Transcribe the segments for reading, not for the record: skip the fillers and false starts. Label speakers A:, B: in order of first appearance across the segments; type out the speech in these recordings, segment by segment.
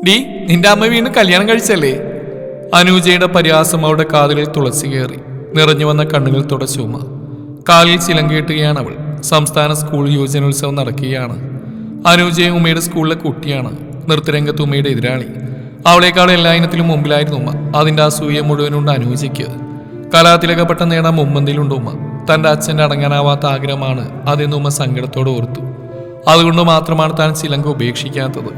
A: D, നിന്റെ അമ്മ വീണ്ടും കല്യാണം കഴിച്ചല്ലേ? അനൂജയുടെ പരിഹാസം അവളുടെ കാതുകളിൽ തുളച്ചു കയറി. നിറഞ്ഞു വന്ന കണ്ണുകൾ തുടച്ച ഉമ്മ. കാലിൽ ചിലങ്കേട്ടുകയാണ് അവൾ. സംസ്ഥാന സ്കൂൾ യുവജനോത്സവം നടക്കുകയാണ്. അനൂജയും ഉമ്മയുടെ സ്കൂളിലെ കുട്ടിയാണ്. നൃത്തരംഗത്ത് ഉമ്മയുടെ എതിരാളി. അവളെക്കാൾ എല്ലാ ഇനത്തിലും മുമ്പിലായിരുന്നു ഉമ്മ. അതിൻ്റെ അസൂയ മുഴുവനുണ്ട് അനൂജയ്ക്ക്. കലാതിലകപ്പെട്ട നേടാൻ മുമ്പന്തിയിലുണ്ട് ഉമ്മ. തൻ്റെ അച്ഛൻ്റെ അടങ്ങാനാവാത്ത ആഗ്രഹമാണ് അതെന്ന് ഉമ്മ സങ്കടത്തോടെ ഓർത്തു. അതുകൊണ്ട് മാത്രമാണ് താൻ ചിലങ്ക ഉപേക്ഷിക്കാത്തത്.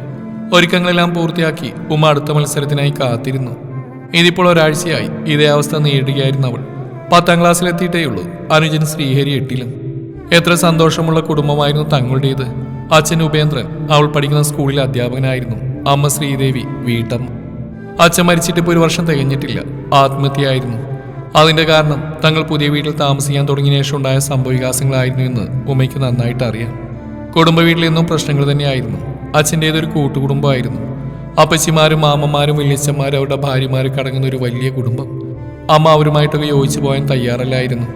A: ഒരുക്കങ്ങളെല്ലാം പൂർത്തിയാക്കി ഉമ്മ അടുത്ത മത്സരത്തിനായി കാത്തിരുന്നു. ഇതിപ്പോൾ ഒരാഴ്ചയായി ഇതേ അവസ്ഥ നേരിടുകയായിരുന്നു അവൾ. 10ാം ക്ലാസ്സിലെത്തിയിട്ടേയുള്ളൂ. അനുജൻ ശ്രീഹരി 8ലും. എത്ര സന്തോഷമുള്ള കുടുംബമായിരുന്നു തങ്ങളുടേത്. അച്ഛൻ ഉപേന്ദ്രൻ അവൾ പഠിക്കുന്ന സ്കൂളിലെ അധ്യാപകനായിരുന്നു. അമ്മ ശ്രീദേവി വീട്ടമ്മ. അച്ഛൻ മരിച്ചിട്ടിപ്പോൾ 1 വർഷം തികഞ്ഞിട്ടില്ല. ആത്മഹത്യയായിരുന്നു. അതിന്റെ കാരണം തങ്ങൾ പുതിയ വീട്ടിൽ താമസിക്കാൻ തുടങ്ങിയ ശേഷം ഉണ്ടായ സംഭവവികാസങ്ങളായിരുന്നു എന്ന് ഉമ്മയ്ക്ക് നന്നായിട്ട് അറിയാം. കുടുംബ വീട്ടിൽ നിന്നും പ്രശ്നങ്ങൾ തന്നെയായിരുന്നു. അച്ഛൻ്റേതൊരു കൂട്ടുകുടുംബമായിരുന്നു. അപ്പച്ചിമാരും മാമന്മാരും വല്യച്ഛന്മാരും അവരുടെ ഭാര്യമാരൊക്കെ അടങ്ങുന്ന ഒരു വലിയ കുടുംബം. അമ്മ അവരുമായിട്ടൊക്കെ യോജിച്ചു പോകാൻ തയ്യാറല്ലായിരുന്നു.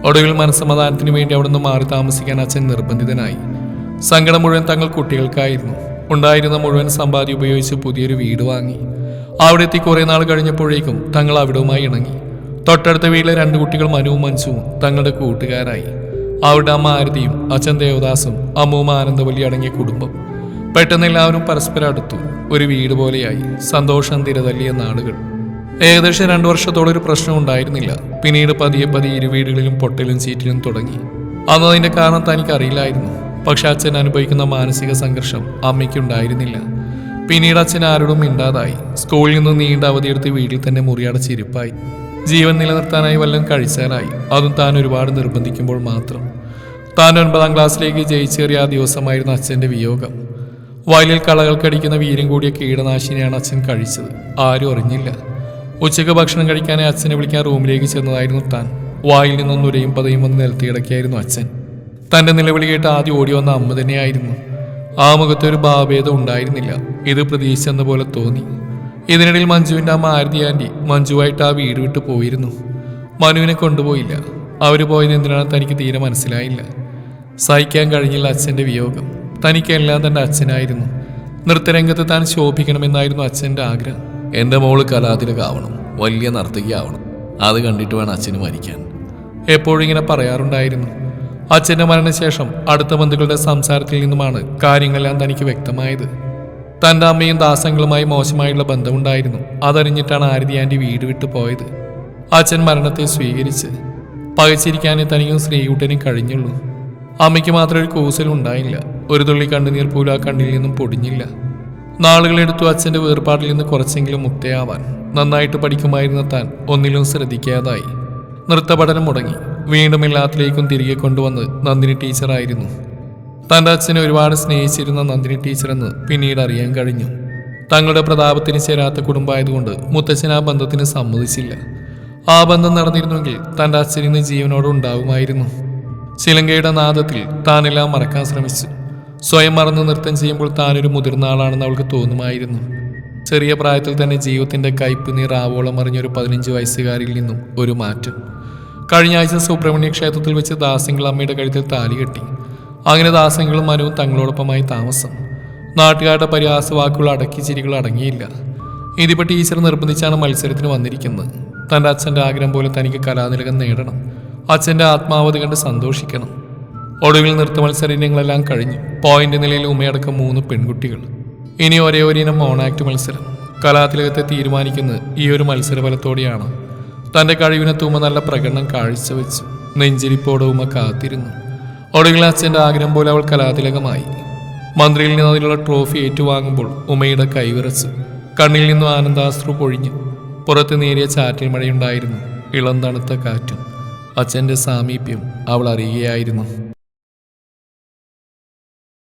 A: ഒടുവിൽ മനസ്സമാധാനത്തിന് വേണ്ടി അവിടെ നിന്ന് മാറി താമസിക്കാൻ അച്ഛൻ നിർബന്ധിതനായി. സങ്കടം മുഴുവൻ തങ്ങൾ കുട്ടികൾക്കായിരുന്നു. ഉണ്ടായിരുന്ന മുഴുവൻ സമ്പാദ്യം ഉപയോഗിച്ച് പുതിയൊരു വീട് വാങ്ങി. അവിടെ എത്തി കുറേ നാൾ കഴിഞ്ഞപ്പോഴേക്കും തങ്ങൾ അവിടവുമായി ഇണങ്ങി. തൊട്ടടുത്ത വീട്ടിലെ 2 കുട്ടികൾ മനുവും മഞ്ജുവും തങ്ങളുടെ കൂട്ടുകാരായി. അവരുടെ അമ്മ ആരതിയും അച്ഛൻ ദേവദാസും അമ്മൂമ്മ ആനന്ദവല്ലി അടങ്ങിയ കുടുംബം. പെട്ടെന്ന് എല്ലാവരും പരസ്പരം അടുത്തു. ഒരു വീട് പോലെയായി. സന്തോഷം തിരതല്ലിയ നാളുകൾ. ഏകദേശം 2 വർഷത്തോളം ഒരു പ്രശ്നം ഉണ്ടായിരുന്നില്ല. പിന്നീട് പതിയെ ഇരു വീടുകളിലും പൊട്ടലും ചീറ്റിലും തുടങ്ങി. അന്ന് അതിന്റെ കാരണം തനിക്കറിയില്ലായിരുന്നു. പക്ഷെ അച്ഛൻ അനുഭവിക്കുന്ന മാനസിക സംഘർഷം അമ്മയ്ക്കുണ്ടായിരുന്നില്ല. പിന്നീട് അച്ഛൻ ആരോടും മിണ്ടാതായി. സ്കൂളിൽ നിന്ന് നീണ്ട അവധിയെടുത്ത് വീട്ടിൽ തന്നെ മുറിയടച്ചിരിപ്പായി. ജീവൻ നിലനിർത്താനായി വല്ലതും കഴിച്ചാലായി. അതും താൻ ഒരുപാട് നിർബന്ധിക്കുമ്പോൾ മാത്രം. താൻ 9ാം ക്ലാസ്സിലേക്ക് ജയിച്ചേറിയ ആ ദിവസമായിരുന്നു അച്ഛൻ്റെ വിയോഗം. വയലിൽ കളകൾക്കടിക്കുന്ന വീര്യം കൂടിയ കീടനാശിനിയാണ് അച്ഛൻ കഴിച്ചത്. ആരും അറിഞ്ഞില്ല. ഉച്ചയ്ക്ക് ഭക്ഷണം കഴിക്കാനായി അച്ഛനെ വിളിക്കാൻ റൂമിലേക്ക് ചെന്നതായിരുന്നു താൻ. വായിൽ നിന്നും നുരയും പതയും വന്ന് നിലത്തി കിടക്കുകയായിരുന്നു അച്ഛൻ. തൻ്റെ നിലവിളി കേട്ട് ആദ്യം ഓടി വന്ന അമ്മ തന്നെയായിരുന്നു. ആ മുഖത്ത് ഒരു ഭാവഭേദം ഉണ്ടായിരുന്നില്ല. ഇത് പ്രതീക്ഷിച്ചെന്ന പോലെ തോന്നി. ഇതിനിടയിൽ മഞ്ജുവിൻ്റെ അമ്മ ആരതി ആൻറ്റി മഞ്ജുവായിട്ട് ആ വീട് വിട്ട് പോയിരുന്നു. മനുവിനെ കൊണ്ടുപോയില്ല. അവർ പോയത് എന്തിനാണ് തനിക്ക് തീരെ മനസ്സിലായില്ല. സഹിക്കാൻ കഴിഞ്ഞില്ല അച്ഛൻ്റെ വിയോഗം. തനിക്കെല്ലാം തൻ്റെ അച്ഛനായിരുന്നു. നൃത്തരംഗത്ത് താൻ ശോഭിക്കണമെന്നായിരുന്നു അച്ഛൻ്റെ ആഗ്രഹം.
B: എൻ്റെ മോള് കലാതിലകാവണം, വലിയ നർത്തകിയാവണം. അത് കണ്ടിട്ട് വേണം അച്ഛന് മരിക്കാൻ.
A: എപ്പോഴും ഇങ്ങനെ പറയാറുണ്ടായിരുന്നു. അച്ഛൻ്റെ മരണശേഷം അടുത്ത ബന്ധുക്കളുടെ സംസാരത്തിൽ നിന്നുമാണ് കാര്യങ്ങളെല്ലാം തനിക്ക് വ്യക്തമായത്. തൻ്റെ അമ്മയും ദാസങ്ങളുമായി മോശമായുള്ള ബന്ധമുണ്ടായിരുന്നു. അതറിഞ്ഞിട്ടാണ് ആരതി ആൻറ്റി വീട് വിട്ടു പോയത്. അച്ഛൻ മരണത്തെ സ്വീകരിച്ച് പകച്ചിരിക്കാനേ തനിക്കും ശ്രീകുട്ടനും കഴിഞ്ഞുള്ളൂ. അമ്മയ്ക്ക് മാത്രം ഒരു കൂസലുണ്ടായില്ല. ഒരു തുള്ളി കണ്ണുനീർ പോലും ആ കണ്ണിൽ നിന്നും പൊടിഞ്ഞില്ല. നാളുകളെടുത്തു അച്ഛൻ്റെ വേർപാടിൽ നിന്ന് കുറച്ചെങ്കിലും മുക്തയാവാൻ. നന്നായിട്ട് പഠിക്കുമായിരുന്ന താൻ ഒന്നിലും ശ്രദ്ധിക്കാതായി. നൃത്തപഠനം മുടങ്ങി. വീണ്ടും എല്ലാത്തിലേക്കും തിരികെ കൊണ്ടുവന്ന് നന്ദിനി ടീച്ചറായിരുന്നു. തൻ്റെ അച്ഛനെ ഒരുപാട് സ്നേഹിച്ചിരുന്ന നന്ദിനി ടീച്ചറെന്ന് പിന്നീട് അറിയാൻ കഴിഞ്ഞു. തങ്ങളുടെ പ്രതാപത്തിന് ചേരാത്ത കുടുംബമായതുകൊണ്ട് മുത്തച്ഛൻ ആ ബന്ധത്തിന് സമ്മതിച്ചില്ല. ആ ബന്ധം നടന്നിരുന്നെങ്കിൽ തൻ്റെ അച്ഛൻ ഇന്ന് ജീവനോടെ ഉണ്ടാവുമായിരുന്നു. ചിലങ്കയുടെ നാദത്തിൽ താനെല്ലാം മറക്കാൻ ശ്രമിച്ചു. സ്വയം മറന്ന് നൃത്തം ചെയ്യുമ്പോൾ താനൊരു മുതിർന്ന ആളാണെന്ന് അവൾക്ക് തോന്നുമായിരുന്നു. ചെറിയ പ്രായത്തിൽ തന്നെ ജീവിതത്തിൻ്റെ കയ്പ് നീർ ആവോളം അറിഞ്ഞൊരു 15 വയസ്സുകാരിൽ നിന്നും ഒരു മാറ്റം. കഴിഞ്ഞ ആഴ്ച സുബ്രഹ്മണ്യ ക്ഷേത്രത്തിൽ വെച്ച് ദാസങ്ങൾ അമ്മയുടെ കഴുത്തിൽ താലി കെട്ടി. അങ്ങനെ ദാസങ്ങളും മനുവും തങ്ങളോടൊപ്പമായി താമസം. നാട്ടുകാരുടെ പരിഹാസവാക്കുകൾ അടക്കി ചിരികൾ അടങ്ങിയില്ല. ഇതിപ്പോൾ ടീച്ചർ നിർബന്ധിച്ചാണ് മത്സരത്തിന് വന്നിരിക്കുന്നത്. തൻ്റെ അച്ഛൻ്റെ ആഗ്രഹം പോലെ തനിക്ക് കലാതിലകം നേടണം. അച്ഛൻ്റെ ആത്മാവധി കണ്ട് സന്തോഷിക്കണം. ഒടുവിൽ നൃത്ത മത്സര ഇനങ്ങളെല്ലാം കഴിഞ്ഞു. പോയിന്റ് നിലയിൽ ഉമ്മയടക്കം 3 പെൺകുട്ടികൾ. ഇനി ഒരേ ഒരു ഇനം മോണാക്ട് മത്സരം. കലാതിലകത്തെ തീരുമാനിക്കുന്നത് ഈ ഒരു മത്സരഫലത്തോടെയാണ്. തൻ്റെ കഴിവിനത്ത് ഉമ്മ നല്ല പ്രകടനം കാഴ്ചവെച്ചു. നെഞ്ചിരിപ്പോടെ ഉമ്മ കാത്തിരുന്നു. ഒടുവിൽ അച്ഛൻ്റെ ആഗ്രഹം പോലെ അവൾ കലാതിലകമായി. മന്ത്രിയിൽ നിന്ന് അതിലുള്ള ട്രോഫി ഏറ്റുവാങ്ങുമ്പോൾ ഉമ്മയുടെ കൈവിറച്ചു. കണ്ണിൽ നിന്നും ആനന്ദാശ്രു പൊഴിഞ്ഞു. പുറത്ത് നേരിയ ചാറ്റൽ മഴയുണ്ടായിരുന്നു. ഇളം തണുത്ത കാറ്റും. അച്ഛൻ്റെ സാമീപ്യം അവൾ അറിയുകയായിരുന്നു.